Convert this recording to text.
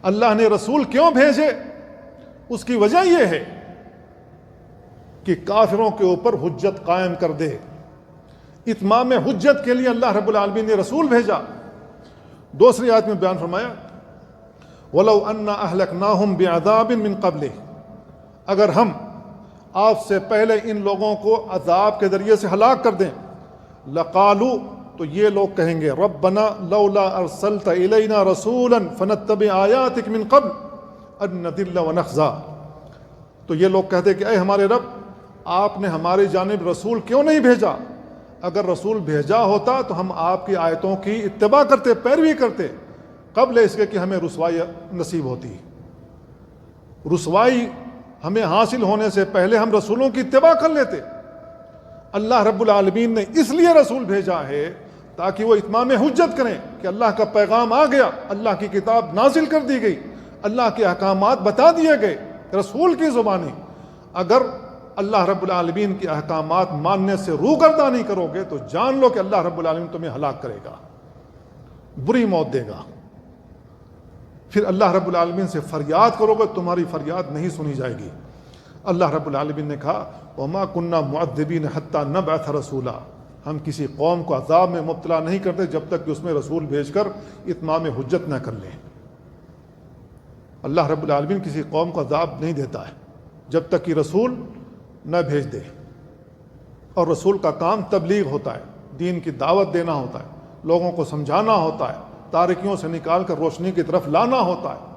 اللہ نے رسول کیوں بھیجے؟ اس کی وجہ یہ ہے کہ کافروں کے اوپر حجت قائم کر دے. اتمام حجت کے لیے اللہ رب العالمین نے رسول بھیجا. دوسری آیت میں بیان فرمایا وَلَوْ أَنَّا أَهْلَكْنَاهُمْ بِعَذَابٍ مِّن قَبْلِهِ، اگر ہم آپ سے پہلے ان لوگوں کو عذاب کے ذریعے سے ہلاک کر دیں، لَقَالُوا، تو یہ لوگ کہیں گے رَبَّنَا لَوْلَا أَرْسَلْتَ إِلَيْنَا رَسُولًا فَنَتَّبِعْ آيَاتِكَ مِن قَبْلِ أَن نَّضِلَّ وَنَخْزَىٰ. تو یہ لوگ کہتے کہ اے ہمارے رب، آپ نے ہماری جانب رسول کیوں نہیں بھیجا؟ اگر رسول بھیجا ہوتا تو ہم آپ کی آیتوں کی اتباع کرتے، پیروی کرتے، قبل اس کے کہ ہمیں رسوائی نصیب ہوتی. رسوائی ہمیں حاصل ہونے سے پہلے ہم رسولوں کی اتباع کر لیتے. اللہ رب العالمین نے اس لیے رسول بھیجا ہے تاکہ وہ اتمام حجت کریں کہ اللہ کا پیغام آ گیا، اللہ کی کتاب نازل کر دی گئی، اللہ کے احکامات بتا دیے گئے رسول کی زبانی. اگر اللہ رب العالمین کے احکامات ماننے سے روگردانی کرو گے تو جان لو کہ اللہ رب العالمین تمہیں ہلاک کرے گا، بری موت دے گا. پھر اللہ رب العالمین سے فریاد کرو گے، تمہاری فریاد نہیں سنی جائے گی. اللہ رب العالمین نے کہا وَمَا كُنَّا مُعَذِّبِينَ حَتَّى نَبْعَثَ رَسُولًا، ہم کسی قوم کو عذاب میں مبتلا نہیں کرتے جب تک کہ اس میں رسول بھیج کر اتمام حجت نہ کر لیں. اللہ رب العالمین کسی قوم کو عذاب نہیں دیتا ہے جب تک کہ رسول نہ بھیج دے. اور رسول کا کام تبلیغ ہوتا ہے، دین کی دعوت دینا ہوتا ہے، لوگوں کو سمجھانا ہوتا ہے، تاریکیوں سے نکال کر روشنی کی طرف لانا ہوتا ہے.